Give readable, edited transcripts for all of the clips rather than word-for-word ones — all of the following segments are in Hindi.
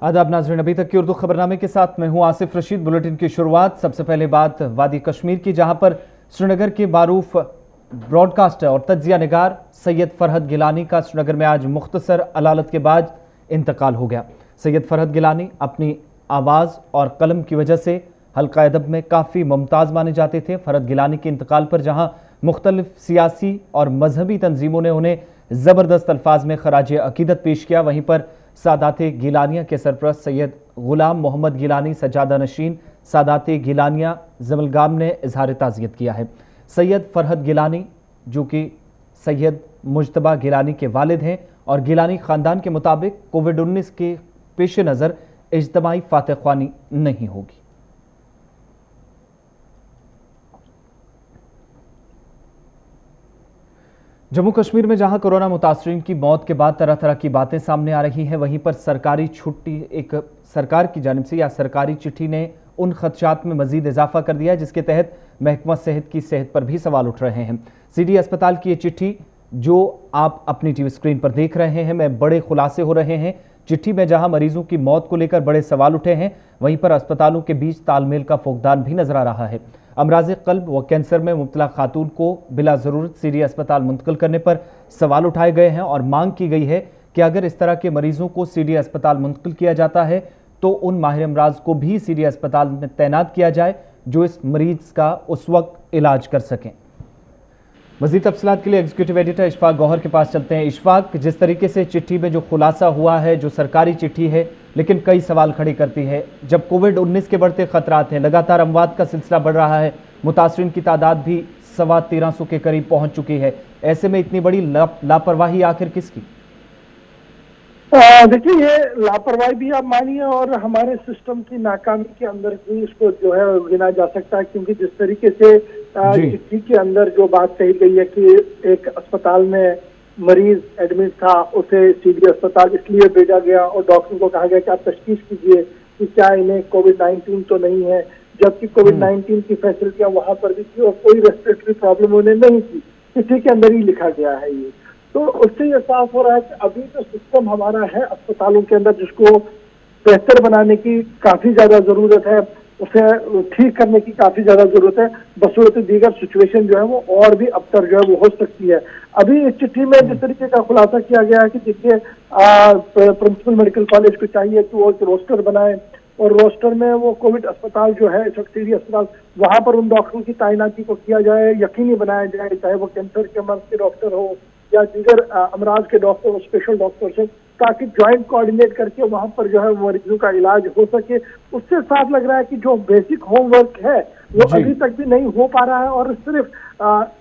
आदाब नाज़रीन, अभी तक की उर्दू खबरनामे के साथ मैं हूं आसिफ रशीद। बुलेटिन की शुरुआत सबसे पहले बात वादी कश्मीर की, जहां पर श्रीनगर के मारूफ ब्रॉडकास्टर और तज्जिया निगार सैयद फरहद गिलानी का श्रीनगर में आज मुख्तसर अलालत के बाद इंतकाल हो गया। सैयद फरहद गिलानी अपनी आवाज़ और कलम की वजह से हल्का अदब में काफ़ी मुमताज़ माने जाते थे। फरहद गिलानी के इंतकाल पर जहां मुख्तलिफ सियासी और मजहबी तंजीमों ने उन्हें ज़बरदस्त अल्फाज में खराज अकीदत पेश किया, वहीं पर सादात गिलानिया के सरपरस्त सैयद गुलाम मोहम्मद गिलानी सजादा नशीन सादात गिलानिया जमलगाम ने इजहार ताज़ियत किया है। सैयद फरहद गिलानी जो कि सैयद मुजतबा गिलानी के वालिद हैं और गिलानी ख़ानदान के मुताबिक कोविड-19 के पेश नज़र इज्तमाई फातह ख्वानी नहीं होगी। जम्मू कश्मीर में जहां कोरोना मुतासरीन की मौत के बाद तरह तरह की बातें सामने आ रही हैं, वहीं पर सरकारी छुट्टी एक सरकार की जानिब से या सरकारी चिट्ठी ने उन खदशात में मजीद इजाफा कर दिया है, जिसके तहत महकमा सेहत की सेहत पर भी सवाल उठ रहे हैं। सीडी अस्पताल की ये चिट्ठी जो आप अपनी टीवी स्क्रीन पर देख रहे हैं, में बड़े खुलासे हो रहे हैं। चिट्ठी में जहां मरीजों की मौत को लेकर बड़े सवाल उठे हैं, वहीं पर अस्पतालों के बीच तालमेल का फुकदान भी नजर आ रहा है। अमराज कल्ब व कैंसर में मुब्तला खातून को बिला ज़रूरत सीडी अस्पताल मुंतकिल करने पर सवाल उठाए गए हैं और मांग की गई है कि अगर इस तरह के मरीजों को सीडी अस्पताल मुंतकिल किया जाता है तो उन माहिर अमराज को भी सीडी अस्पताल में तैनात किया जाए जो इस मरीज का उस वक्त इलाज कर सकें। मज़ीद तफसीलात के लिए एग्जीक्यूटिव एडिटर इशफाक गौहर के पास चलते हैं। इशफाक, जिस तरीके से चिट्ठी में जो खुलासा हुआ है, जो सरकारी चिट्ठी है, लेकिन कई सवाल खड़े करती है। जब कोविड-19 के बढ़ते खतरात हैं, लगातार अमवात का सिलसिला बढ़ रहा है, मुतासरीन की तादाद भी 1350 के करीब पहुंच चुकी है, ऐसे में इतनी बड़ी लापरवाही आखिर किसकी? देखिए, ये लापरवाही भी आप मानिए और हमारे सिस्टम की नाकामी के अंदर भी इसको जो है गिना जा सकता है, क्योंकि जिस तरीके से चिट्ठी के अंदर जो बात कही गई है कि एक अस्पताल में मरीज एडमिट था, उसे सीडी अस्पताल इसलिए भेजा गया और डॉक्टर को कहा गया कि आप तशखीस कीजिए कि क्या इन्हें कोविड-19 तो नहीं है, जबकि कोविड-19 की फैसिलिटियां वहां पर भी थी और कोई रेस्पिरेटरी प्रॉब्लम उन्हें नहीं थी। चिट्ठी के अंदर ही लिखा गया है ये। तो उससे ये साफ हो रहा है कि अभी जो सिस्टम हमारा है अस्पतालों के अंदर, जिसको बेहतर बनाने की काफी ज्यादा जरूरत है, उसे ठीक करने की काफी ज्यादा जरूरत है, बसूरत दीगर सिचुएशन जो है वो और भी अबतर जो है वो हो सकती है। अभी इस चिट्ठी में जिस तरीके का खुलासा किया गया है कि देखिए, प्रिंसिपल मेडिकल कॉलेज को चाहिए कि वो एक रोस्टर बनाए और रोस्टर में वो कोविड अस्पताल जो है, सीडी अस्पताल, वहां पर उन डॉक्टरों की तैनाती को किया जाए, यकीनी बनाया जाए, चाहे वो कैंसर के मर्ज के डॉक्टर हो या दीगर अमराज के डॉक्टर, स्पेशल डॉक्टर्स हो, ताकि ज्वाइंट कोऑर्डिनेट करके वहां पर जो है मरीजों का इलाज हो सके। उससे साफ लग रहा है कि जो बेसिक होमवर्क है वो अभी तक भी नहीं हो पा रहा है और सिर्फ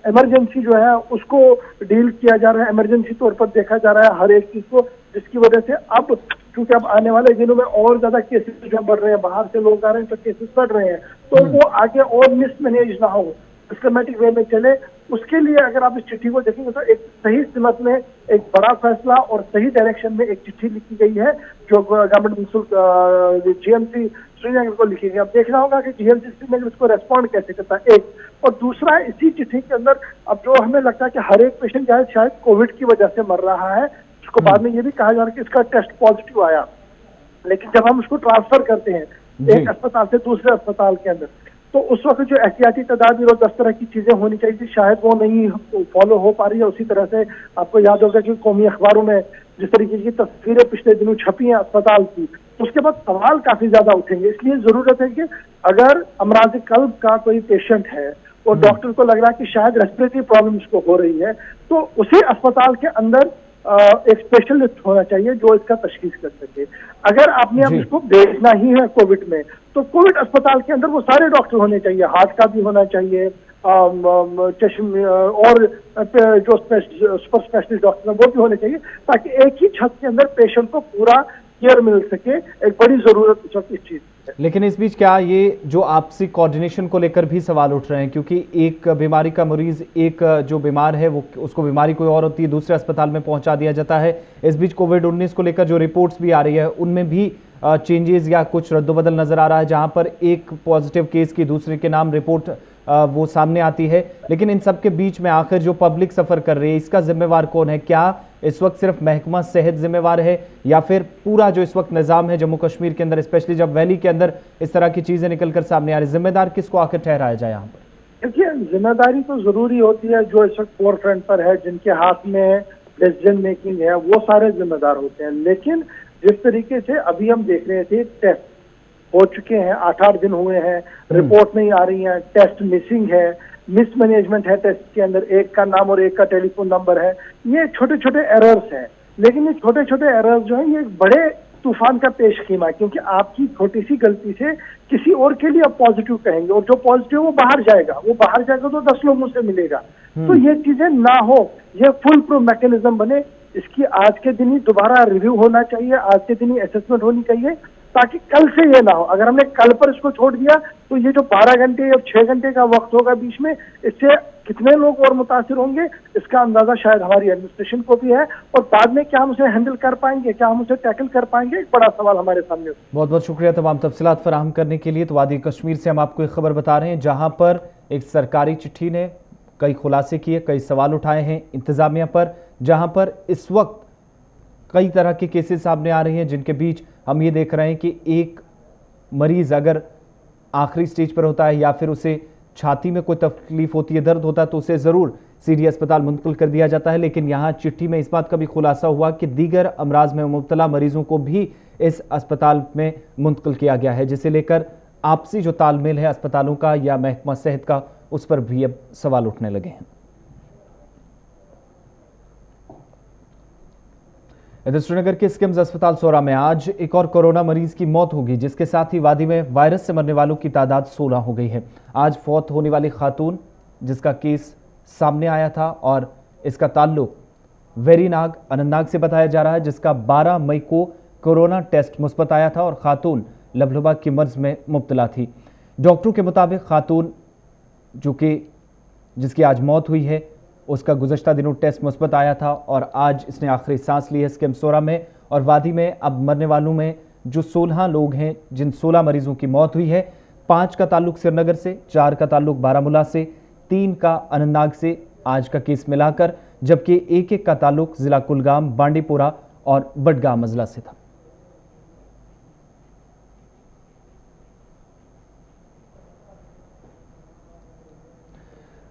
इमरजेंसी जो है उसको डील किया जा रहा है, इमरजेंसी तौर पर देखा जा रहा है हर एक चीज को, जिसकी वजह से अब क्योंकि अब आने वाले दिनों में और ज्यादा केसेस जो बढ़ रहे हैं, बाहर से लोग आ रहे हैं तो केसेस बढ़ रहे हैं, तो वो आगे और मिसमैनेज ना हो, सिस्टमेटिक वे में चले। उसके लिए अगर आप इस चिट्ठी को देखेंगे तो एक सही सिमत में एक बड़ा फैसला और सही डायरेक्शन में एक चिट्ठी लिखी गई है जो गवर्नमेंट जीएमसी श्रीनगर को लिखी गई। अब देखना होगा कि जीएमसी श्रीनगर इसको रेस्पॉन्ड कैसे करता है, एक। और दूसरा, इसी चिट्ठी के अंदर अब जो हमें लगता है कि हर एक पेशेंट शायद कोविड की वजह से मर रहा है, उसको बाद में ये भी कहा जा रहा है कि इसका टेस्ट पॉजिटिव आया, लेकिन जब हम उसको ट्रांसफर करते हैं एक अस्पताल से दूसरे अस्पताल के अंदर, तो उस वक्त जो एहतियाती तदाबीर और 10 तरह की चीजें होनी चाहिए थी, शायद वो नहीं फॉलो हो पा रही है। उसी तरह से आपको याद होगा कि कौमी अखबारों में जिस तरीके की तस्वीरें पिछले दिनों छपी हैं अस्पताल की, उसके बाद सवाल काफी ज्यादा उठेंगे। इसलिए जरूरत है कि अगर अमराज कल्ब का कोई पेशेंट है और डॉक्टर को लग रहा है कि शायद रेस्पिरेटरी प्रॉब्लम उसको हो रही है, तो उसी अस्पताल के अंदर एक स्पेशलिस्ट होना चाहिए जो इसका तशखीस कर सके। अगर आपने अब इसको भेजना ही है कोविड में, तो कोविड अस्पताल के अंदर वो सारे डॉक्टर होने चाहिए, हार्ट का भी होना चाहिए, चश्मे और जो सुपर स्पेशलिस्ट डॉक्टर है वो भी होने चाहिए, ताकि एक ही छत के अंदर पेशेंट को पूरा केयर मिल सके। एक बड़ी जरूरत इस वक्त इस चीज। लेकिन इस बीच क्या ये जो आपसी कोऑर्डिनेशन को लेकर भी सवाल उठ रहे हैं, क्योंकि एक बीमारी का मरीज, एक जो बीमार है वो उसको बीमारी कोई और होती है, दूसरे अस्पताल में पहुंचा दिया जाता है। इस बीच कोविड-19 को लेकर जो रिपोर्ट्स भी आ रही है उनमें भी चेंजेस या कुछ रद्दोबदल नजर आ रहा है, जहां पर एक पॉजिटिव केस की दूसरे के नाम रिपोर्ट वो सामने आती है, लेकिन इन सब के बीच में आखिर जो पब्लिक सफर कर रही है इसका जिम्मेवार कौन है? क्या इस वक्त सिर्फ महकमा सेहत जिम्मेवार है या फिर पूरा जो इस वक्त निजाम है जम्मू कश्मीर के अंदर, स्पेशली जब वैली के अंदर इस तरह की चीजें निकलकर सामने आ रही, जिम्मेदार किसको आखिर ठहराया जाए यहाँ पर? देखिए, जिम्मेदारी तो जरूरी होती है, जो इस वक्त फोर फ्रंट पर है, जिनके हाथ में डिसीजन मेकिंग है, वो सारे जिम्मेदार होते हैं। लेकिन जिस तरीके से अभी हम देख रहे थे, टेस्ट हो चुके हैं, 8-8 दिन हुए हैं, रिपोर्ट नहीं आ रही है, टेस्ट मिसिंग है, मिसमैनेजमेंट है टेस्ट के अंदर, एक का नाम और एक का टेलीफोन नंबर है, ये छोटे छोटे एरर्स हैं। लेकिन ये छोटे छोटे एरर्स जो है, ये एक बड़े तूफान का पेश कीमा है, क्योंकि आपकी छोटी सी गलती से किसी और के लिए आप पॉजिटिव कहेंगे और जो पॉजिटिव वो बाहर जाएगा, तो 10 लोगों से मिलेगा। तो ये चीजें ना हो, ये फुल प्रूफ मैकेनिज्म बने, इसकी आज के दिन ही दोबारा रिव्यू होना चाहिए, आज के दिन ही असेसमेंट होनी चाहिए, ताकि कल से ये ना हो। अगर हमने कल पर इसको छोड़ दिया तो ये जो 12 घंटे या 6 घंटे का वक्त होगा बीच में, इससे कितने लोग और मुतासिर होंगे, इसका अंदाजा शायद हमारी एडमिनिस्ट्रेशन को भी है, और बाद में क्या हम उसे हैंडल कर पाएंगे, क्या हम उसे टैकल कर पाएंगे, एक बड़ा सवाल हमारे सामने। बहुत बहुत शुक्रिया तमाम तफसीलात फराहम करने के लिए। तो वादी कश्मीर से हम आपको एक खबर बता रहे हैं जहां पर एक सरकारी चिट्ठी ने कई खुलासे किए, कई सवाल उठाए हैं इंतजामिया पर, जहां पर इस वक्त कई तरह के केसेस सामने आ रहे हैं, जिनके बीच हम ये देख रहे हैं कि एक मरीज अगर आखिरी स्टेज पर होता है या फिर उसे छाती में कोई तकलीफ होती है, दर्द होता है, तो उसे ज़रूर सीडी अस्पताल मुंतकिल कर दिया जाता है। लेकिन यहाँ चिट्ठी में इस बात का भी खुलासा हुआ कि दीगर अमराज में मुब्तला मरीजों को भी इस अस्पताल में मुंतकिल किया गया है, जिसे लेकर आपसी जो तालमेल है अस्पतालों का या महकमा सेहत का, उस पर भी अब सवाल उठने लगे हैं। इधर श्रीनगर के स्किम्स अस्पताल सोरा में आज एक और कोरोना मरीज की मौत होगी, जिसके साथ ही वादी में वायरस से मरने वालों की तादाद 16 हो गई है। आज फौत होने वाली खातून जिसका केस सामने आया था और इसका ताल्लुक वेरीनाग अनंतनाग से बताया जा रहा है, जिसका 12 मई को कोरोना टेस्ट मुस्बत आया था और खातून लबलबा की मर्ज में मुब्तला थी। डॉक्टरों के मुताबिक खातून जिसकी आज मौत हुई है, उसका गुज़श्ता दिनों टेस्ट मुस्बत आया था और आज इसने आखिरी सांस ली है स्किम्स सोरा में। और वादी में अब मरने वालों में जो 16 लोग हैं, जिन 16 मरीजों की मौत हुई है, 5 का ताल्लुक श्रीनगर से, 4 का ताल्लुक बारामूला से, 3 का अनंतनाग से आज का केस मिलाकर, जबकि एक का ताल्लुक जिला कुलगाम, बांडीपोरा और बडगाम अजला से था।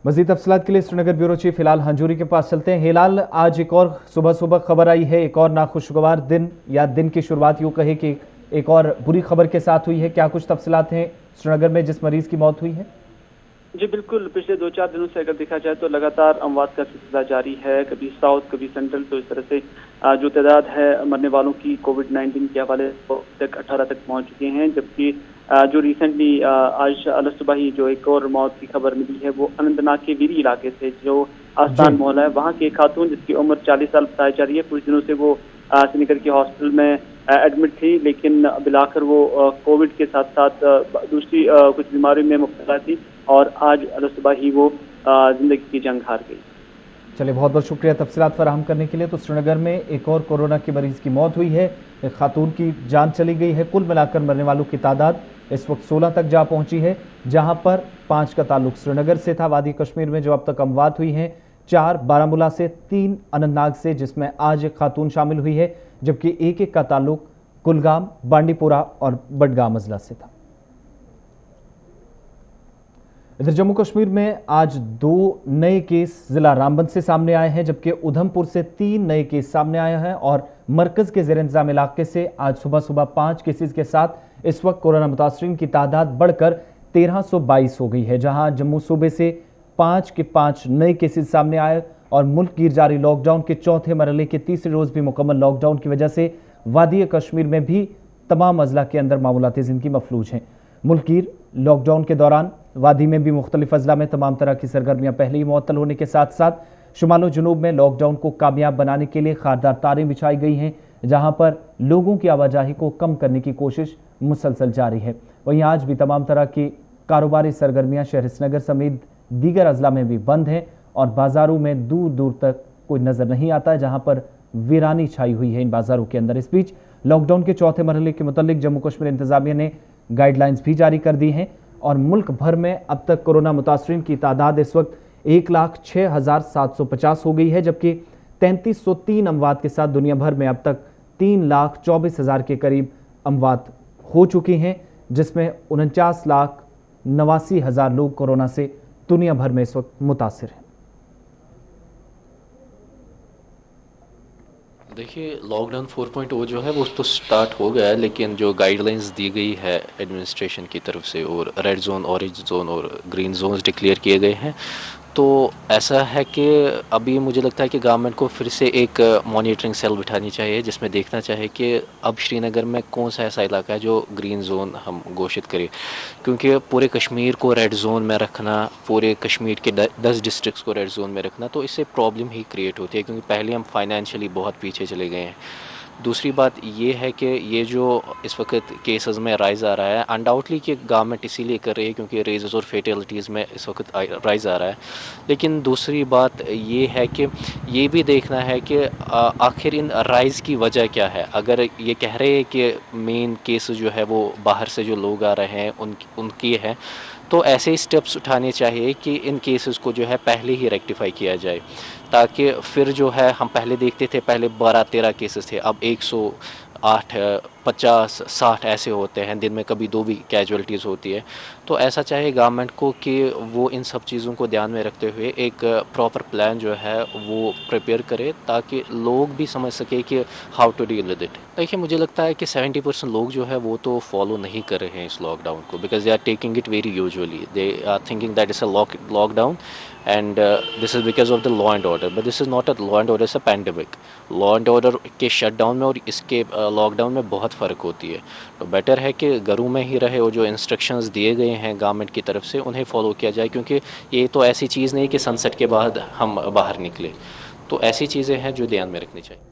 मजीद तफसीलात के लिए श्रीनगर ब्यूरो चीफ हिलाल हंजूरी के पास चलते हैं। हिलाल, आज एक और सुबह सुबह खबर आई है, एक और नाखुशगवार दिन या दिन की शुरुआत यूँ कहे कि एक और बुरी खबर के साथ हुई है। क्या कुछ तफसीलात हैं श्रीनगर में जिस मरीज की मौत हुई है? जी बिल्कुल, पिछले 2-4 दिनों से अगर देखा जाए तो लगातार अमवात का सिलसिला जारी है, कभी साउथ कभी सेंट्रल। तो इस तरह से जो तादाद है मरने वालों की कोविड-19 के हवाले तक 18 तक पहुंच चुके हैं। जबकि जो रिसेंटली आज सुबह ही जो एक और मौत की खबर मिली है, वो अनंतनाग के वीरी इलाके से, जो आस्थान मोहल्ला है, वहाँ की एक खातून जिसकी उम्र 40 साल बताई जा रही है। कुछ दिनों से वो श्रीनगर के हॉस्पिटल में एडमिट थी, लेकिन बिलाकर वो कोविड के साथ साथ दूसरी कुछ बीमारियों में मुब्तला थी और आज सुबह ही वो जिंदगी की जंग हार गई। चलिए, बहुत बहुत शुक्रिया तफसीलात फराहम करने के लिए। तो श्रीनगर में एक और कोरोना के मरीज की मौत हुई है, एक खातून की जान चली गई है। कुल मिलाकर मरने वालों की तादाद इस वक्त 16 तक जा पहुंची है, जहां पर 5 का ताल्लुक श्रीनगर से था। वादी कश्मीर में जो अब तक अमवात हुई हैं, 4 बारामूला से, 3 अनंतनाग से, जिसमें आज एक खातून शामिल हुई है, जबकि एक का ताल्लुक कुलगाम, बांडीपोरा और बडगाम अजला से था। इधर जम्मू कश्मीर में आज 2 नए केस जिला रामबन से सामने आए हैं, जबकि उधमपुर से 3 नए केस सामने आए हैं और मरकज के जेर इंतजाम इलाके से आज सुबह सुबह 5 केसेस के साथ इस वक्त कोरोना मुतासरीन की तादाद बढ़कर 1322 हो गई है, जहां जम्मू सूबे से 5 के 5 नए केसेस सामने आए और मुल्क गिर जारी लॉकडाउन के चौथे मरहले के तीसरे रोज भी मुकम्मल लॉकडाउन की वजह से वादी कश्मीर में भी तमाम अजला के अंदर मामूलाती ज़िंदगी मफलूज हैं। मुल्क गिर लॉकडाउन के दौरान वादी में भी मुख्तलिफ अजला में तमाम तरह की सरगर्मियाँ पहले ही मुअत्तल होने के साथ साथ शुमाल जनूब में लॉकडाउन को कामयाब बनाने के लिए खारदार तारें बिछाई गई हैं, जहां पर लोगों की आवाजाही को कम करने की कोशिश मुसलसल जारी है। वहीं आज भी तमाम तरह की कारोबारी सरगर्मियां शहर श्रीनगर समेत दीगर अजला में भी बंद हैं और बाजारों में दूर दूर तक कोई नज़र नहीं आता है, जहां पर वीरानी छाई हुई है इन बाजारों के अंदर। इस बीच लॉकडाउन के चौथे मरहले के मुतालिक जम्मू कश्मीर इंतजामिया ने गाइडलाइंस भी जारी कर दी हैं और मुल्क भर में अब तक कोरोना मुतासरीन की तादाद इस वक्त 1,06,750 हो गई है, जबकि 3,303 अमवात के साथ दुनिया भर में अब तक 3,24,000 के करीब अमवात हो चुकी हैं, जिसमें 49,89,000 लोग कोरोना से दुनिया भर में इस वक्त मुतासिर हैं। देखिए, लॉकडाउन 4.0 जो है वो तो स्टार्ट हो गया है, लेकिन जो गाइडलाइंस दी गई है एडमिनिस्ट्रेशन की तरफ से और रेड जोन, ऑरेंज जोन और ग्रीन जोन्स डिक्लेयर किए गए हैं, तो ऐसा है कि अभी मुझे लगता है कि गवर्नमेंट को फिर से एक मॉनिटरिंग सेल बिठानी चाहिए जिसमें देखना चाहिए कि अब श्रीनगर में कौन सा ऐसा इलाका है जो ग्रीन जोन हम घोषित करें, क्योंकि पूरे कश्मीर को रेड जोन में रखना, पूरे कश्मीर के 10 डिस्ट्रिक्ट्स को रेड जोन में रखना, तो इससे प्रॉब्लम ही क्रिएट होती है, क्योंकि पहले हम फाइनेंशियली बहुत पीछे चले गए हैं। दूसरी बात ये है कि ये जो इस वक्त केसेस में राइज़ आ रहा है, अनडाउटली कि गवर्नमेंट इसीलिए कर रही है क्योंकि रेजेस और फेटलिटीज़ में इस वक्त राइज़ आ रहा है, लेकिन दूसरी बात ये है कि ये भी देखना है कि आखिर इन राइज़ की वजह क्या है। अगर ये कह रहे हैं कि मेन केस जो है वो बाहर से जो लोग आ रहे हैं उनकी है, तो ऐसे ही स्टेप्स उठाने चाहिए कि इन केसेस को जो है पहले ही रेक्टिफाई किया जाए, ताकि फिर जो है हम पहले देखते थे पहले 12-13 केसेस थे, अब 108, 50, 60 ऐसे होते हैं, दिन में कभी 2 भी कैजुअलिटीज़ होती है। तो ऐसा चाहिए गवर्नमेंट को कि वो इन सब चीज़ों को ध्यान में रखते हुए एक प्रॉपर प्लान जो है वो प्रिपेयर करे, ताकि लोग भी समझ सके कि how to deal with it. देखिए, मुझे लगता है कि 70% लोग जो है वो तो फॉलो नहीं कर रहे हैं इस लॉकडाउन को, because they are taking it very usually, they are thinking that is a lockdown and this is because of the law and order, but this is not a law and order, it's a pandemic. law and order के शटडाउन में और इसके लॉकडाउन में बहुत फ़र्क होती है, तो बेटर है कि घरों में ही रहे और जो इंस्ट्रक्शंस दिए गए हैं गवर्नमेंट की तरफ से उन्हें फॉलो किया जाए, क्योंकि ये तो ऐसी चीज़ नहीं कि सनसेट के बाद हम बाहर निकले, तो ऐसी चीज़ें हैं जो ध्यान में रखनी चाहिए।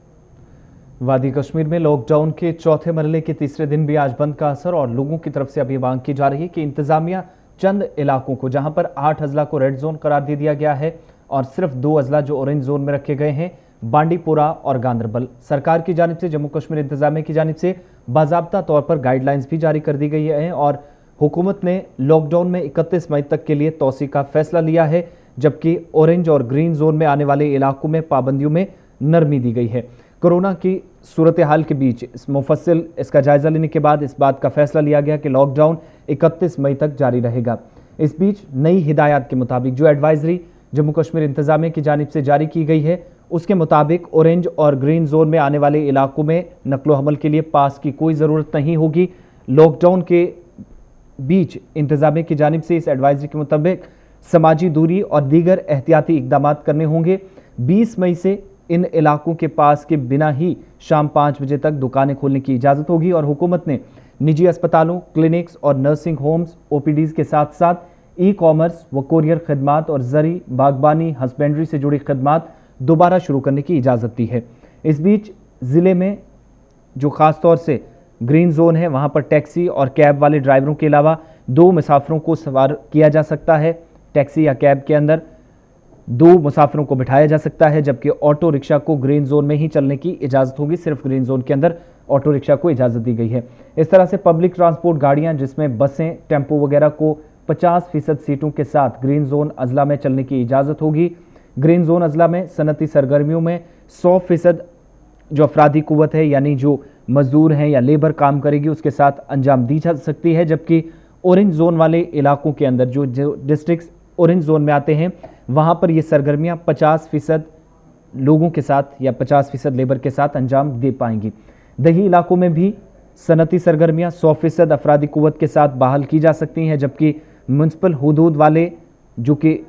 वादी कश्मीर में लॉकडाउन के चौथे मरहले के तीसरे दिन भी आज बंद का असर, और लोगों की तरफ से अब ये मांग की जा रही है कि इंतजामिया चंद इलाकों को, जहां पर 8 अजला को रेड जोन करार दे दिया गया है और सिर्फ 2 अजला जो ऑरेंज जोन में रखे गए हैं, बांडीपोरा और गांदरबल, सरकार की जानिब से, जम्मू कश्मीर इंतजामिया की जानिब से बाज़ाब्ता तौर पर गाइडलाइंस भी जारी कर दी गई है और हुकूमत ने लॉकडाउन में 31 मई तक के लिए तोसी का फैसला लिया है, जबकि ऑरेंज और ग्रीन जोन में आने वाले इलाकों में पाबंदियों में नरमी दी गई है। कोरोना की सूरत हाल के बीच मुफस्सिल इसका जायजा लेने के बाद इस बात का फैसला लिया गया कि लॉकडाउन 31 मई तक जारी रहेगा। इस बीच नई हिदायत के मुताबिक जो एडवाइजरी जम्मू कश्मीर इंतजामिया की जानिब से जारी की गई है, उसके मुताबिक ऑरेंज और ग्रीन जोन में आने वाले इलाकों में नकलो हमल के लिए पास की कोई ज़रूरत नहीं होगी। लॉकडाउन के बीच इंतजामिया की जानिब से इस एडवाइजरी के मुताबिक समाजी दूरी और दीगर एहतियाती इकदाम करने होंगे। 20 मई से इन इलाकों के पास के बिना ही शाम 5 बजे तक दुकानें खोलने की इजाज़त होगी और हुकूमत ने निजी अस्पतालों, क्लिनिक्स और नर्सिंग होम्स, OPDs के साथ साथ ई-कॉमर्स व कोरियर खदमात और ज़री, बागबानी, हस्बेंड्री से जुड़ी खदमात दोबारा शुरू करने की इजाज़त दी है। इस बीच ज़िले में जो ख़ास तौर से ग्रीन जोन है, वहाँ पर टैक्सी और कैब वाले ड्राइवरों के अलावा 2 मुसाफिरों को सवार किया जा सकता है। टैक्सी या कैब के अंदर 2 मुसाफिरों को बिठाया जा सकता है, जबकि ऑटो रिक्शा को ग्रीन जोन में ही चलने की इजाज़त होगी। सिर्फ ग्रीन जोन के अंदर ऑटो रिक्शा को इजाज़त दी गई है। इस तरह से पब्लिक ट्रांसपोर्ट गाड़ियां, जिसमें बसें, टेम्पो वगैरह को 50% सीटों के साथ ग्रीन जोन अजला में चलने की इजाज़त होगी। ग्रीन जोन अजला में सनती सरगर्मियों में 100% जो अफराधी कुव्वत है, यानी जो मजदूर हैं या लेबर काम करेगी, उसके साथ अंजाम दी जा सकती है, जबकि ऑरेंज जोन वाले इलाकों के अंदर जो डिस्ट्रिक्ट ऑरेंज जोन में आते हैं, वहाँ पर ये सरगर्मियाँ 50% लोगों के साथ या 50% लेबर के साथ अंजाम दे पाएंगी। दही इलाकों में भी सनती सरगर्मियाँ 100% अफरादी कुव्वत के साथ बहाल की जा सकती हैं, जबकि म्युनिसिपल हुदूद वाले जो कि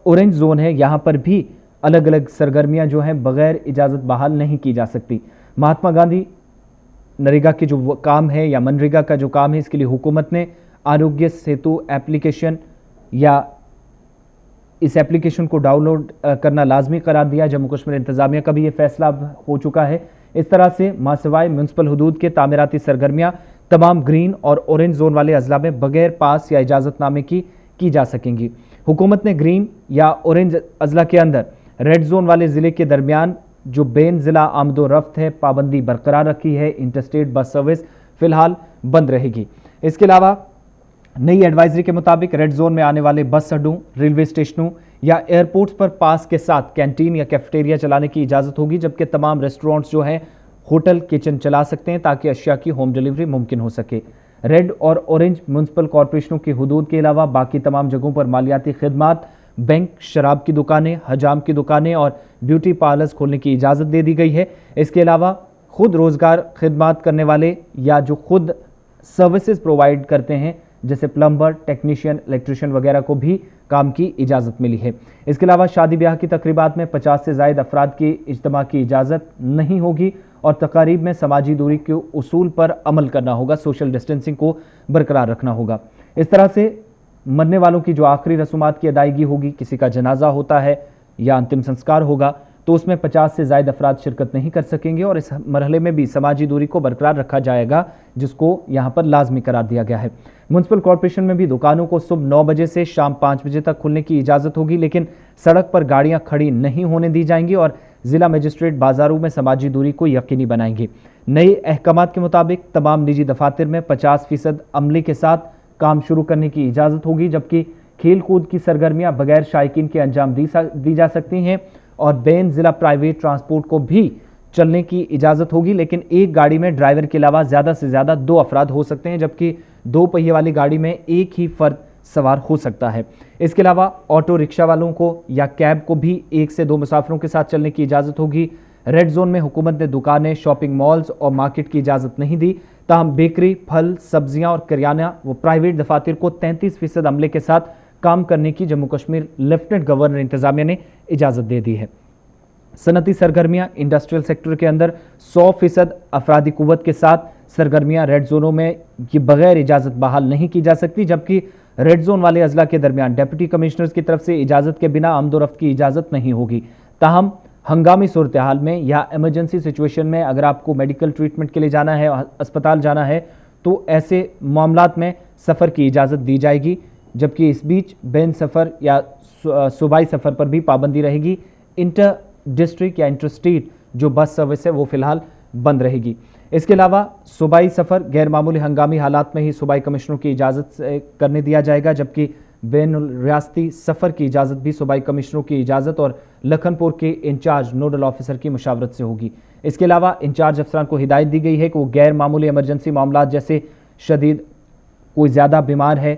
ऑरेंज जोन है, यहाँ पर भी अलग अलग सरगर्मियाँ जो हैं बग़ैर इजाज़त बहाल नहीं की जा सकती। महात्मा गांधी नरेगा के जो काम है या मनरेगा का जो काम है, इसके लिए हुकूमत ने आरोग्य सेतु एप्लीकेशन या इस एप्लीकेशन को डाउनलोड करना लाजमी करार दिया। जम्मू कश्मीर इंतजामिया का भी ये फैसला हो चुका है। इस तरह से मासिवाय म्युनिसिपल हुदूद के तामीराती सरगर्मियां तमाम ग्रीन और ऑरेंज जोन वाले अजला में बगैर पास या इजाज़तनामे की जा सकेंगी। हुकूमत ने ग्रीन या ऑरेंज अजला के अंदर रेड जोन वाले ज़िले के दरमियान जो बेन जिला आमदोरफ्त है पाबंदी बरकरार रखी है। इंटरस्टेट बस सर्विस फिलहाल बंद रहेगी। इसके अलावा नई एडवाइजरी के मुताबिक रेड जोन में आने वाले बस अड्डों, रेलवे स्टेशनों या एयरपोर्ट्स पर पास के साथ कैंटीन या कैफेटेरिया चलाने की इजाजत होगी, जबकि तमाम रेस्टोरेंट्स जो हैं होटल किचन चला सकते हैं ताकि अशिया की होम डिलीवरी मुमकिन हो सके। रेड और ऑरेंज म्युनिसिपल कॉरपोरेशनों की हुदूद के अलावा बाकी तमाम जगहों पर मालियाती खिदमात, बैंक, शराब की दुकानें, हजाम की दुकानें और ब्यूटी पार्लर्स खोलने की इजाज़त दे दी गई है। इसके अलावा खुद रोज़गार खिदमात करने वाले या जो खुद सर्विसेज प्रोवाइड करते हैं जैसे प्लम्बर, टेक्नीशियन, इलेक्ट्रिशियन वगैरह को भी काम की इजाज़त मिली है। इसके अलावा शादी ब्याह की तकरीबात में 50 से ज़ायद अफराद की इज्तिमा की इजाज़त नहीं होगी और तकारीब में समाजी दूरी के उसूल पर अमल करना होगा, सोशल डिस्टेंसिंग को बरकरार रखना होगा। इस तरह से मरने वालों की जो आखिरी रसूमात की अदायगी होगी, किसी का जनाजा होता है या अंतिम संस्कार होगा तो उसमें 50 से ज़ायद अफराद शिरकत नहीं कर सकेंगे और इस मरहले में भी समाजी दूरी को बरकरार रखा जाएगा, जिसको यहाँ पर लाजमी करार दिया गया है। म्युनिसिपल कॉरपोरेशन में भी दुकानों को सुबह 9 बजे से शाम 5 बजे तक खुलने की इजाज़त होगी, लेकिन सड़क पर गाड़ियाँ खड़ी नहीं होने दी जाएंगी और जिला मजिस्ट्रेट बाजारों में समाजी दूरी को यकीनी बनाएंगे। नए अहकामात के मुताबिक तमाम निजी दफातर में 50% अमले के साथ काम शुरू करने की इजाज़त होगी, जबकि खेल कूद की सरगर्मियां बगैर शायकीन के अंजाम दी जा सकती हैं और बेन जिला प्राइवेट ट्रांसपोर्ट को भी चलने की इजाज़त होगी, लेकिन एक गाड़ी में ड्राइवर के अलावा ज़्यादा से ज़्यादा 2 अफराद हो सकते हैं, जबकि 2 पहिए वाली गाड़ी में एक ही फर्द सवार हो सकता है। इसके अलावा ऑटो रिक्शा वालों को या कैब को भी 1 से 2 मुसाफिरों के साथ चलने की इजाज़त होगी। रेड जोन में हुकूमत ने दुकानें, शॉपिंग मॉल्स और मार्केट की इजाज़त नहीं दी, ताहम बेकरी, फल, सब्जियां और करियाना व प्राइवेट दफातर को 33% अमले के साथ काम करने की जम्मू कश्मीर लेफ्टिनेंट गवर्नर इंतजामिया ने इजाज़त दे दी है। सनती सरगर्मियां, इंडस्ट्रियल सेक्टर के अंदर 100% अफरादी कुव्वत के साथ सरगर्मियां रेड जोनों में ये बगैर इजाज़त बहाल नहीं की जा सकती, जबकि रेड जोन वाले अजला के दरमियान डिप्टी कमिश्नर्स की तरफ से इजाज़त के बिना आमदोरफ्त की इजाज़त नहीं होगी। ताहम हंगामी सूरत हाल में या इमरजेंसी सिचुएशन में अगर आपको मेडिकल ट्रीटमेंट के लिए जाना है, अस्पताल जाना है, तो ऐसे मामलात में सफ़र की इजाज़त दी जाएगी, जबकि इस बीच बेन सफ़र या सूबाई सफ़र पर भी पाबंदी रहेगी। इंटर डिस्ट्रिक्ट या इंटरस्टेट जो बस सर्विस है वो फिलहाल बंद रहेगी। इसके अलावा सूबाई सफ़र गैर मामूली हंगामी हालात में ही सूबाई कमिश्नरों की इजाज़त से करने दिया जाएगा, जबकि बैन रियासती सफ़र की इजाज़त भी सूबाई कमिश्नरों की इजाज़त और लखनपुर के इंचार्ज नोडल ऑफिसर की मुशावरत से होगी। इसके अलावा इंचार्ज अफसरान को हिदायत दी गई है कि वो गैर मामूली इमरजेंसी मामलात जैसे शदीद कोई ज़्यादा बीमार है,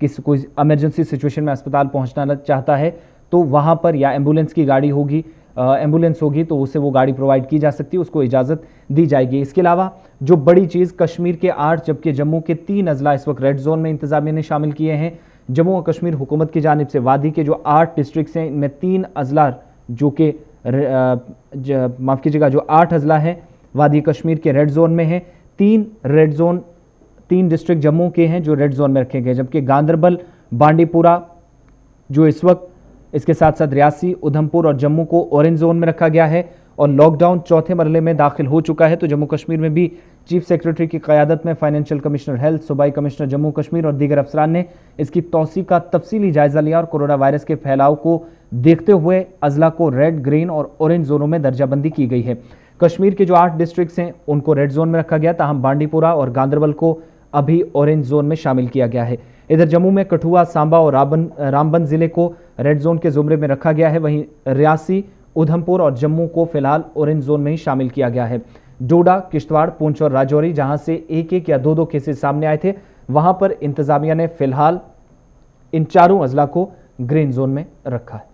कोई इमरजेंसी सिचुएशन में अस्पताल पहुंचना चाहता है तो वहां पर या एम्बुलेंस की गाड़ी होगी, एम्बुलेंस होगी तो उससे वो गाड़ी प्रोवाइड की जा सकती है, उसको इजाज़त दी जाएगी। इसके अलावा जो बड़ी चीज़, कश्मीर के 8 जबकि जम्मू के 3 अजला इस वक्त रेड जोन में इंतजामिया ने शामिल किए हैं। जम्मू और कश्मीर हुकूमत की जानिब से वादी के जो 8 डिस्ट्रिक्ट हैं, इनमें 3 अजला जो कि माफ़ कीजिएगा जो 8 अजला हैं वादी कश्मीर के रेड जोन में हैं। 3 डिस्ट्रिक्ट जम्मू के हैं जो रेड जोन में रखे गए, जबकि गांदरबल, बांडीपुरा जो इस वक्त, इसके साथ साथ रियासी, उधमपुर और जम्मू को ऑरेंज जोन में रखा गया है और लॉकडाउन चौथे मरहले में दाखिल हो चुका है। तो जम्मू कश्मीर में भी चीफ सेक्रेटरी की क़यादत में फाइनेंशियल कमिश्नर हेल्थ, सूबाई कमिश्नर जम्मू कश्मीर और दीगर अफसरान ने इसकी तौसी का तफसीली जायजा लिया और कोरोना वायरस के फैलाव को देखते हुए अजला को रेड, ग्रीन और ऑरेंज जोनों में दर्जाबंदी की गई है। कश्मीर के जो 8 डिस्ट्रिक्ट्स हैं उनको रेड जोन में रखा गया, ताहम बांडीपुरा और गांदरबल को अभी ऑरेंज जोन में शामिल किया गया है। इधर जम्मू में कठुआ, सांबा और रामबन जिले को रेड जोन के जुमरे में रखा गया है, वहीं रियासी, उधमपुर और जम्मू को फिलहाल ऑरेंज जोन में ही शामिल किया गया है। डोडा, किश्तवाड़, पुंछ और राजौरी जहां से 1-1 या 2-2 केसेस सामने आए थे, वहां पर इंतजामिया ने फिलहाल इन चारों अजला को ग्रीन जोन में रखा है।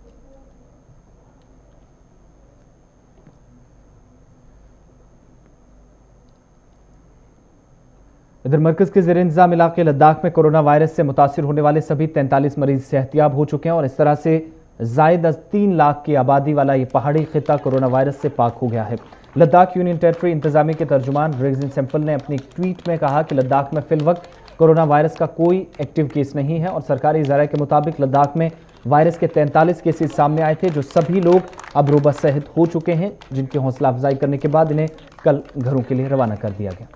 इधर मरकज के ज़ेर इंतजाम इलाके लद्दाख में कोरोना वायरस से मुतासिर होने वाले सभी 43 मरीज सेहतियाब हो चुके हैं और इस तरह से ज़ायद 3 लाख की आबादी वाला ये पहाड़ी खिता कोरोना वायरस से पाक हो गया है। लद्दाख यूनियन टेरिटरी इंतजामिया के तर्जुमान रेगजिन सैंपल ने अपनी ट्वीट में कहा कि लद्दाख में फिलवक्त कोरोना वायरस का कोई एक्टिव केस नहीं है और सरकारी ज़राए के मुताबिक लद्दाख में वायरस के 43 केसेस सामने आए थे, जो सभी लोग अब रोबा सेहत हो चुके हैं, जिनकी हौसला अफजाई करने के बाद इन्हें कल घरों के लिए रवाना कर दिया गया।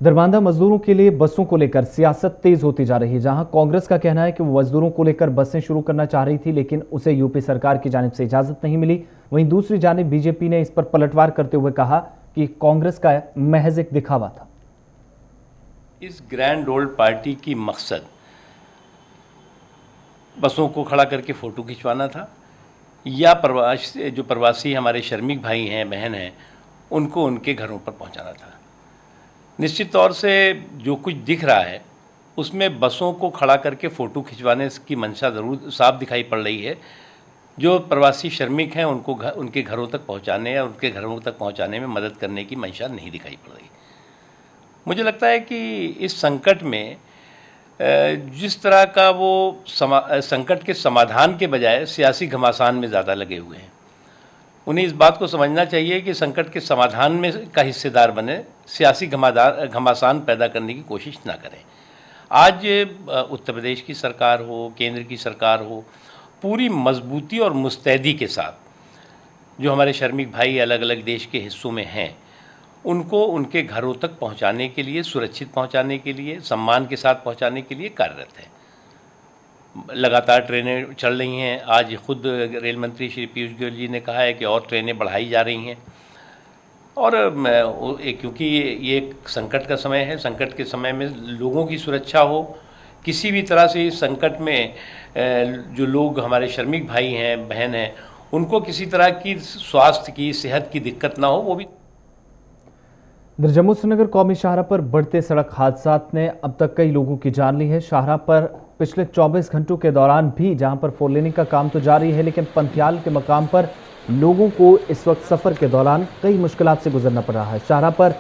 दरभंगा मजदूरों के लिए बसों को लेकर सियासत तेज होती जा रही है। जहां कांग्रेस का कहना है कि वो मजदूरों को लेकर बसें शुरू करना चाह रही थी, लेकिन उसे यूपी सरकार की जानिब से इजाजत नहीं मिली। वहीं दूसरी जानिब बीजेपी ने इस पर पलटवार करते हुए कहा कि कांग्रेस का महज एक दिखावा था। इस ग्रैंड ओल्ड पार्टी की मकसद बसों को खड़ा करके फोटो खिंचवाना था या प्रवासी हमारे श्रमिक भाई हैं, बहन हैं, उनको उनके घरों पर पहुंचाना था। निश्चित तौर से जो कुछ दिख रहा है उसमें बसों को खड़ा करके फ़ोटो खिंचवाने की मंशा ज़रूर साफ दिखाई पड़ रही है। जो प्रवासी श्रमिक हैं उनको उनके घरों तक पहुंचाने या उनके घरों तक पहुंचाने में मदद करने की मंशा नहीं दिखाई पड़ रही। मुझे लगता है कि इस संकट में जिस तरह का वो संकट के समाधान के बजाय सियासी घमासान में ज़्यादा लगे हुए हैं, उन्हें इस बात को समझना चाहिए कि संकट के समाधान में का हिस्सेदार बने, सियासी घमासान पैदा करने की कोशिश ना करें। आज उत्तर प्रदेश की सरकार हो, केंद्र की सरकार हो, पूरी मजबूती और मुस्तैदी के साथ जो हमारे श्रमिक भाई अलग अलग देश के हिस्सों में हैं उनको उनके घरों तक पहुंचाने के लिए, सुरक्षित पहुंचाने के लिए, सम्मान के साथ पहुंचाने के लिए कार्यरत है। लगातार ट्रेनें चल रही हैं। आज खुद रेल मंत्री श्री पीयूष गोयल जी ने कहा है कि और ट्रेनें बढ़ाई जा रही हैं। और क्योंकि ये एक संकट का समय है, संकट के समय में लोगों की सुरक्षा हो, किसी भी तरह से इस संकट में जो लोग हमारे श्रमिक भाई हैं, बहन हैं, उनको किसी तरह की स्वास्थ्य की, सेहत की दिक्कत ना हो, वो भी। जम्मू श्रीनगर कौमी शाहराह पर बढ़ते सड़क हादसात ने अब तक कई लोगों की जान ली है। शाहराह पर पिछले 24 घंटों के दौरान भी जहां पर फोर लेनिंग का काम तो जारी है, लेकिन पंथियाल के मकाम पर लोगों को इस वक्त सफर के दौरान कई मुश्किलात से गुजरना पड़ रहा है। शाहराह पर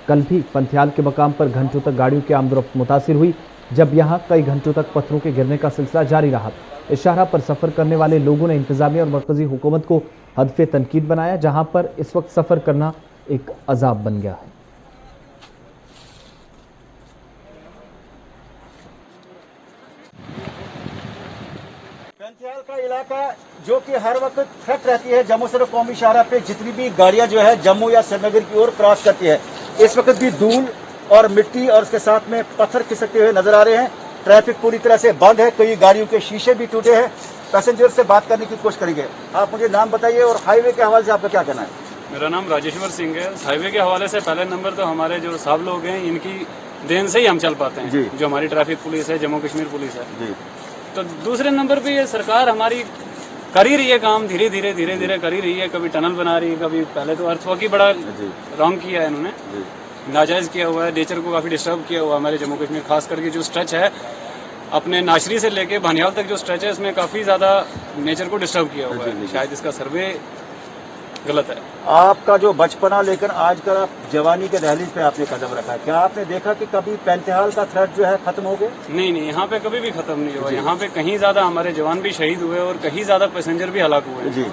कल भी पंथियाल के मकाम पर घंटों तक गाड़ियों की आमदोरफ्त मुतासिर हुई, जब यहां कई घंटों तक पत्थरों के गिरने का सिलसिला जारी रहा। इस शाहराह पर सफर करने वाले लोगों ने इंतजामिया और मरकजी हुकूमत को हदफे तनकीद बनाया, जहां पर इस वक्त सफर करना एक अजाब बन गया है। पंथियाल का इलाका जो कि हर वक्त थ्रेट रहती है जम्मू श्रीनगर कौमी शाहराह पे, जितनी भी गाड़ियां जो है जम्मू या श्रीनगर की ओर क्रॉस करती है, इस वक्त भी धूल और मिट्टी और उसके साथ में पत्थर खिसकते हुए नजर आ रहे हैं। ट्रैफिक पूरी तरह से बंद है, कई गाड़ियों के शीशे भी टूटे हैं। पैसेंजर से बात करने की कोशिश करेंगे। आप मुझे नाम बताइए और हाईवे के हवाले से आपका क्या कहना है? मेरा नाम राजेश्वर सिंह है। हाईवे के हवाले से पहले नंबर तो हमारे जो साहब लोग हैं, इनकी देन से ही हम चल पाते हैं, जो हमारी ट्रैफिक पुलिस है, जम्मू कश्मीर पुलिस है जी। तो दूसरे नंबर पे ये सरकार हमारी कर ही रही है काम, धीरे धीरे कर ही रही है। कभी टनल बना रही है, कभी पहले तो अर्थवर्क ही बड़ा रॉन्ग किया है इन्होंने, नाजायज किया हुआ है, नेचर को काफी डिस्टर्ब किया हुआ है। हमारे जम्मू कश्मीर खास करके जो स्ट्रेच है अपने नाशरी से लेके भानियाल तक जो स्ट्रेच है, इसमें काफी ज्यादा नेचर को डिस्टर्ब किया हुआ है। शायद इसका सर्वे गलत है। आपका जो बचपना लेकर आज का जवानी के दहलीज पे आपने कदम रखा है, क्या आपने देखा कि कभी पंथियाल का थ्रेट जो है खत्म हो गया? नहीं, यहाँ पे कभी भी खत्म नहीं हुआ। यहाँ पे कहीं ज्यादा हमारे जवान भी शहीद हुए और कहीं ज्यादा पैसेंजर भी हलाक हुए जी।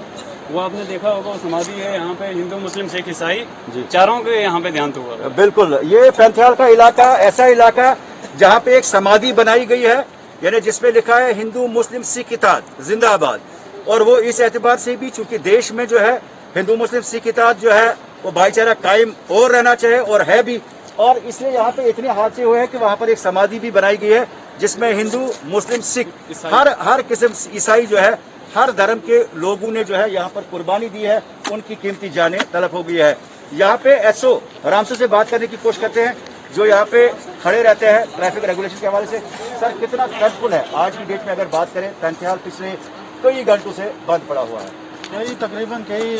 वो आपने देखा होगा, समाधि है यहाँ पे, हिंदू मुस्लिम सिख ईसाई चारों के यहाँ पे ध्यान तो हुआ। बिल्कुल, ये पंथियाल का इलाका ऐसा इलाका जहाँ पे एक समाधि बनाई गई है, यानी जिसमें लिखा है हिंदू मुस्लिम सिख इत्तेहाद जिंदाबाद। और वो इस एतबार से भी चूंकि देश में जो है हिंदू मुस्लिम सिख इत्तेहाद जो है वो भाईचारा कायम और रहना चाहिए और है भी, और इसलिए यहाँ पे इतने हादसे हुए हैं कि वहाँ पर एक समाधि भी बनाई गई है जिसमें हिंदू मुस्लिम सिख हर किस्म, ईसाई जो है हर धर्म के लोगों ने जो है यहाँ पर कुर्बानी दी है, उनकी कीमती जानें तलब हो गई है। यहाँ पे एसओ रामसू से बात करने की कोशिश करते हैं, जो यहाँ पे खड़े रहते हैं ट्रैफिक रेगुलेशन के हवाले से। सर, कितना स्ट्रेसफुल है आज की डेट में अगर बात करें? पंथियाल पिछले कई घंटों से बंद पड़ा हुआ है। तकरीबन कई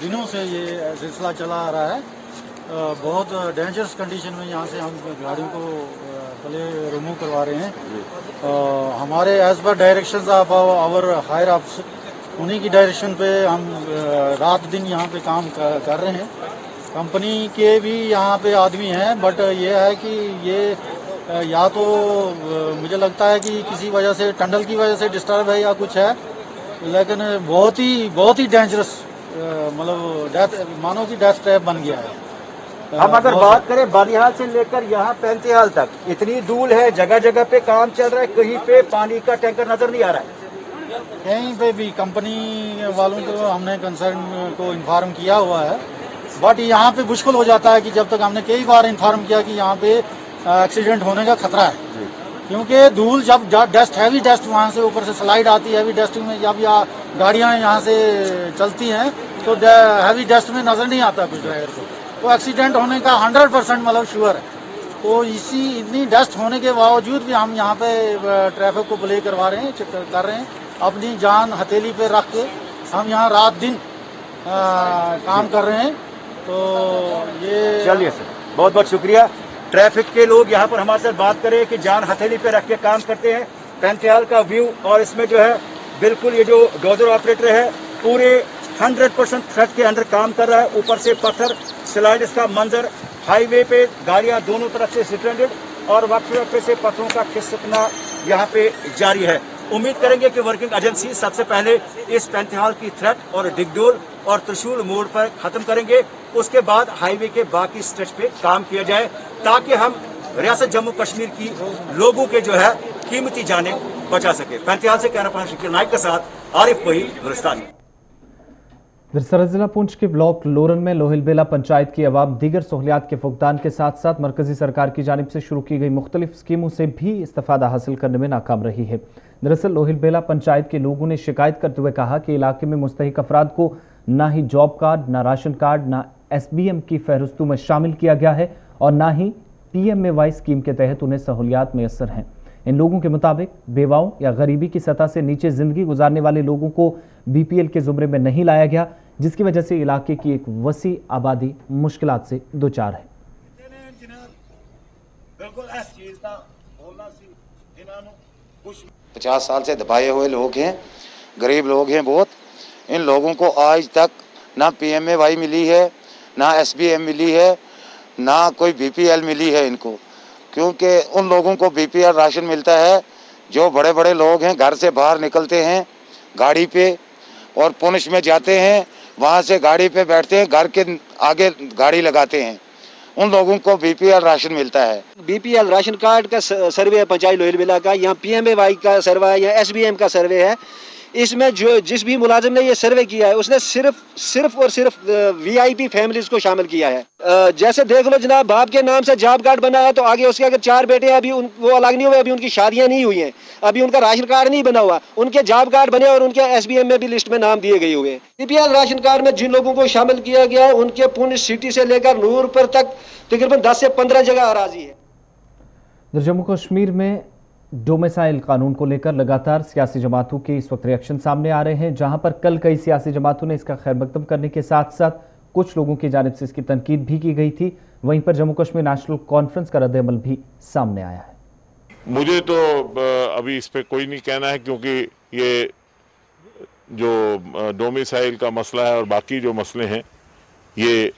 दिनों से ये सिलसिला चला आ रहा है। बहुत डेंजरस कंडीशन में यहाँ से हम गाड़ियों को पहले रिमूव करवा रहे हैं। हमारे as per directions of our higher officer, उन्हीं की डायरेक्शन पे हम रात दिन यहाँ पे काम कर रहे हैं। कंपनी के भी यहाँ पे आदमी हैं, बट ये है कि ये या तो मुझे लगता है कि किसी वजह से टनल की वजह से डिस्टर्ब है या कुछ है, लेकिन बहुत ही डेंजरस, मतलब डेथ, मानो की डेथ ट्रैप बन गया है। हम अगर बात करें बानिहाल से लेकर यहाँ पंथियाल तक इतनी धूल है, जगह जगह पे काम चल रहा है, कहीं पे पानी का टैंकर नजर नहीं आ रहा है। कहीं पे भी कंपनी वालों को हमने कंसर्न को इन्फॉर्म किया हुआ है, बट यहाँ पे मुश्किल हो जाता है कि जब तक हमने कई बार इन्फॉर्म किया कि यहाँ पे एक्सीडेंट होने का खतरा है, क्योंकि धूल जब डस्ट हैवी डस्ट वहाँ से ऊपर से स्लाइड आती है, हैवी डस्ट में जब या गाड़ियाँ यहाँ से चलती हैं तो हैवी डस्ट में नजर नहीं आता कुछ ड्राइवर को, तो एक्सीडेंट होने का 100% मतलब श्योर है। तो इतनी डस्ट होने के बावजूद भी हम यहाँ पे ट्रैफिक को प्ले करवा रहे हैं, कर रहे हैं, अपनी जान हथेली पे रख के हम यहाँ रात दिन काम कर रहे हैं। तो ये चलिए सर, बहुत बहुत शुक्रिया। ट्रैफिक के लोग यहाँ पर हमारे साथ बात करें कि जान हथेली पे रख के काम करते हैं। पैंतीहाल का व्यू और इसमें जो है बिल्कुल ये जो डोजर ऑपरेटर है पूरे 100% थ्रेट के अंदर काम कर रहा है। ऊपर से पत्थर स्लाइड्स का मंजर, हाईवे पे गाड़ियां दोनों तरफ से स्ट्रैंडेड और वक्त से पत्थरों का खिसकना यहाँ पे जारी है। उम्मीद करेंगे कि वर्किंग एजेंसी सबसे पहले इस पैंतीहाल की थ्रेट और डिगडोल और त्रिशूल मोड़ पर खत्म करेंगे, उसके बाद हाईवे के बाकी स्ट्रेच पे काम किया जाए ताकि हम रियासत जम्मू कश्मीर की लोगों के जो है कीमती जानें बचा सके। पैंतीहाल से कैमरा पर्सन शकील नाइक के साथ आरिफ वही गुलिस्तानी। विरसरा जिला पुंछ के ब्लॉक लोरन में लोहिलबेला पंचायत की अवाम दीगर सहूलियात के फुकदान के साथ साथ मरकजी सरकार की जानिब से शुरू की गई मुख्तलिफ स्कीमों से भी इस्तेफादा हासिल करने में नाकाम रही है। दरअसल लोहिलबेला पंचायत के लोगों ने शिकायत करते हुए कहा कि इलाके में मुस्तहिक अफराद को ना ही जॉब कार्ड, ना राशन कार्ड, ना SBM की फहरिस्तों में शामिल किया गया है और ना ही PMAY स्कीम के तहत उन्हें सहूलियात मैसर हैं। इन लोगों के मुताबिक बेवाओं या गरीबी की सतह से नीचे जिंदगी गुजारने वाले लोगों को BPL के जुमरे में नहीं लाया गया, जिसकी वजह से इलाके की एक वसी आबादी मुश्किलात से दोचार है। 50 साल से दबाए हुए लोग हैं, गरीब लोग हैं बहुत। इन लोगों को आज तक ना PMAY मिली है, ना SBM मिली है, ना कोई BPL मिली है इनको, क्योंकि उन लोगों को BPL राशन मिलता है जो बड़े बड़े लोग हैं, घर से बाहर निकलते हैं गाड़ी पे और पुंछ में जाते हैं, वहाँ से गाड़ी पे बैठते हैं, घर के आगे गाड़ी लगाते हैं, उन लोगों को BPL राशन मिलता है। BPL राशन कार्ड का सर्वे है पंचायत लोहिलबेला का, यहाँ PMAY का सर्वे है या SBM का सर्वे है। इसमें जो जिस भी मुलाजिम ने ये सर्वे किया है उसने सिर्फ और सिर्फ VIP फैमिलीज को शामिल किया है। जैसे देख लो जनाब, बाप के नाम से जॉब कार्ड बना है तो आगे उसके अगर 4 बेटे हैं, अभी वो अलग नहीं हुए, अभी उनकी शादियां नहीं हुई हैं, अभी उनका राशन कार्ड नहीं बना हुआ, उनके जॉब कार्ड बने और उनके SBM में भी लिस्ट में नाम दिए गए हुए। BPL राशन कार्ड में जिन लोगों को शामिल किया गया है उनके पुंछ सिटी से लेकर नूरपुर तक तकरीबन 10 से 15 जगह अराजी है। जम्मू कश्मीर में डोमिसाइल कानून को लेकर लगातार सियासी जमातों के इस वक्त रिएक्शन सामने आ रहे हैं, जहां पर कल कई सियासी जमातों ने इसका खैर मकदम करने के साथ साथ कुछ लोगों की जानिब से इसकी तनकीद भी की गई थी। वहीं पर जम्मू कश्मीर नेशनल कॉन्फ्रेंस का रद्द-ए-अमल भी सामने आया है। मुझे तो अभी इस पे कोई नहीं कहना है, क्योंकि ये जो डोमिसाइल का मसला है और बाकी जो मसले हैं ये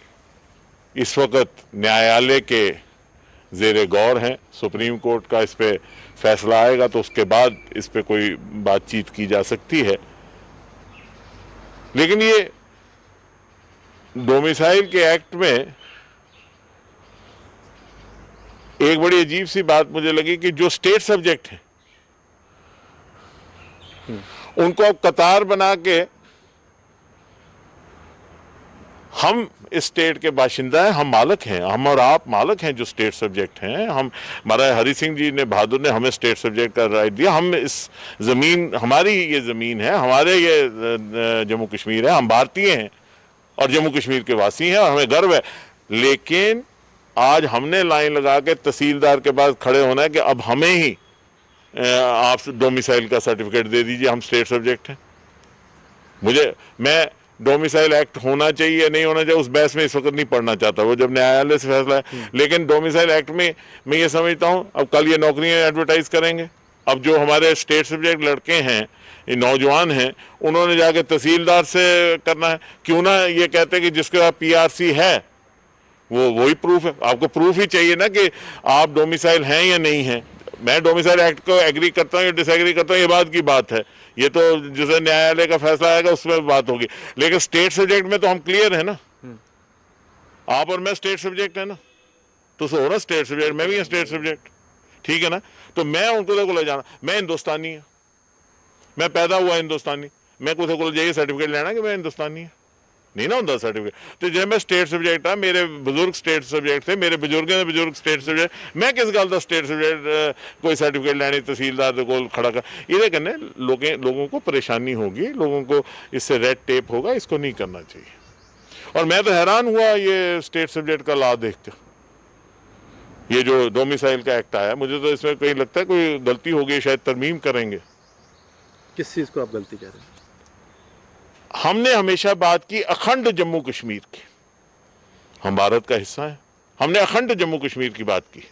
इस वक्त न्यायालय के ज़ेरे गौर हैं। सुप्रीम कोर्ट का इस पे फैसला आएगा तो उसके बाद इस पे कोई बातचीत की जा सकती है। लेकिन ये डोमिसाइल के एक्ट में एक बड़ी अजीब सी बात मुझे लगी कि जो स्टेट सब्जेक्ट है उनको अब कतार बना के हम इस स्टेट के बाशिंदा हैं, हम मालिक हैं, हम और आप मालिक हैं जो स्टेट सब्जेक्ट हैं। हम हमारा हरी सिंह जी ने बहादुर ने हमें स्टेट सब्जेक्ट का राइट दिया। हम इस ज़मीन, हमारी ये ज़मीन है, हमारे ये जम्मू कश्मीर है, हम भारतीय हैं और जम्मू कश्मीर के वासी हैं और हमें गर्व है। लेकिन आज हमने लाइन लगा के तहसीलदार के पास खड़े होना है कि अब हमें ही आप डोमिसाइल का सर्टिफिकेट दे दीजिए, हम स्टेट सब्जेक्ट हैं। मैं डोमिसाइल एक्ट होना चाहिए या नहीं होना चाहिए उस बहस में इस वक्त नहीं पढ़ना चाहता, वो जब न्यायालय से फैसला है। लेकिन डोमिसाइल एक्ट में मैं ये समझता हूँ अब कल ये नौकरियां एडवर्टाइज करेंगे। अब जो हमारे स्टेट सब्जेक्ट लड़के हैं, ये नौजवान हैं, उन्होंने जाके तहसीलदार से करना है। क्यों ना ये कहते कि जिसके पास PRC है वो वही प्रूफ है। आपको प्रूफ ही चाहिए ना कि आप डोमिसाइल हैं या नहीं हैं। मैं डोमिसाइल एक्ट को एग्री करता हूँ या डिसएग्री करता हूँ, ये बात की बात है, ये तो जिसे न्यायालय का फैसला आएगा उसमें बात होगी। लेकिन स्टेट सब्जेक्ट में तो हम क्लियर है ना, आप और मैं स्टेट सब्जेक्ट है ना, तो हो ना स्टेट सब्जेक्ट, मैं भी स्टेट सब्जेक्ट, ठीक है ना। तो मैं उनको ले जाना, मैं हिंदुस्तानी है, मैं पैदा हुआ हिंदुस्तानी, मैं कुछ को जाइए सर्टिफिकेट लेना कि मैं हिंदुस्तानी है। नहीं ना होंगे सर्टिफिकेट। तो जो मैं स्टेट सब्जेक्ट है, मेरे बुजुर्ग स्टेट सब्जेक्ट थे, मेरे बुजुर्ग स्टेट सब्जेक्ट, मैं किस गल का स्टेट सब्जेक्ट कोई सर्टिफिकेट लैनी तहसीलदार के कोल खड़ा कर, ये कन्ने लोगों को परेशानी होगी, लोगों को इससे रेड टेप होगा, इसको नहीं करना चाहिए। और मैं तो हैरान हुआ ये स्टेट सब्जेक्ट का लॉ देख कर, ये जो डोमिसाइल का एक्ट आया, मुझे तो इसमें कहीं लगता है कोई गलती हो गई, शायद तरमीम करेंगे। किस चीज को आप गलती कह रहे हैं? हमने हमेशा बात की अखंड जम्मू कश्मीर की, हम भारत का हिस्सा है, हमने अखंड जम्मू कश्मीर की बात की।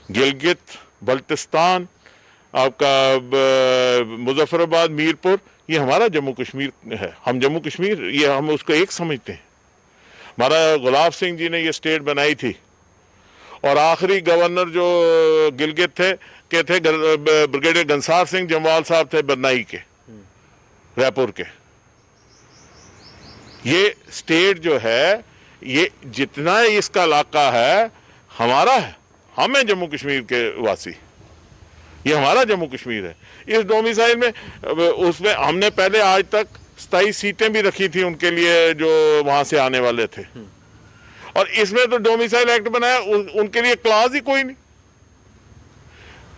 गिलगित बल्टिस्तान, आपका मुजफ्फराबाद, मीरपुर, ये हमारा जम्मू कश्मीर है, हम जम्मू कश्मीर, ये हम उसको एक समझते हैं। हमारा गुलाब सिंह जी ने ये स्टेट बनाई थी, और आखिरी गवर्नर जो गिलगित थे ब्रिगेडियर गंसार सिंह जमवाल साहब थे, बरनाई के, रायपुर के। ये स्टेट जो है, ये जितना इसका इलाका है हमारा है, हम हैं जम्मू कश्मीर के वासी, ये हमारा जम्मू कश्मीर है। इस डोमिसाइल में उसमें हमने पहले आज तक 27 सीटें भी रखी थी उनके लिए जो वहां से आने वाले थे, और इसमें तो डोमिसाइल एक्ट बनाया, उनके लिए क्लास ही कोई नहीं।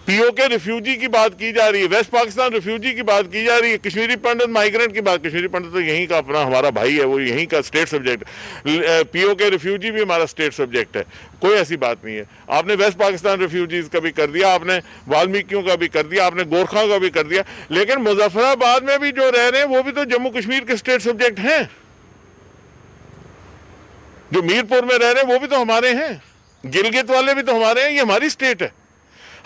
पीओके रिफ्यूजी की बात की जा रही है, वेस्ट पाकिस्तान रिफ्यूजी की बात की जा रही है, कश्मीरी पंडित माइग्रेंट की बात, कश्मीरी पंडित तो यहीं का अपना हमारा भाई है, वो यहीं का स्टेट सब्जेक्ट। पीओके रिफ्यूजी भी हमारा स्टेट सब्जेक्ट है, कोई ऐसी बात नहीं है। आपने वेस्ट पाकिस्तान रिफ्यूजीज का भी कर दिया, आपने वाल्मीकियों का भी कर दिया, आपने गोरखा का भी कर दिया, लेकिन मुजफ्फराबाद में भी जो रह रहे हैं वो भी तो जम्मू कश्मीर के स्टेट सब्जेक्ट हैं। जो मीरपुर में रह रहे हैं वो भी तो हमारे हैं, गिलगित वाले भी तो हमारे हैं, ये हमारी स्टेट है।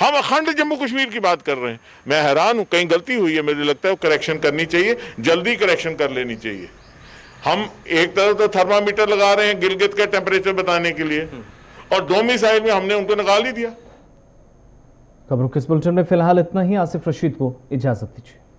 हम अखंड जम्मू कश्मीर की बात कर रहे हैं। मैं हैरान हूं, कहीं गलती हुई है, मुझे लगता है वो करेक्शन करनी चाहिए, जल्दी करेक्शन कर लेनी चाहिए। हम एक तरफ तो थर्मामीटर लगा रहे हैं गिलगित का टेम्परेचर बताने के लिए, और डोमिसाइल में हमने उनको निकाल ही दिया। खबरों के इस बुलेटिन में फिलहाल इतना ही। आसिफ रशीद को इजाजत दीजिए।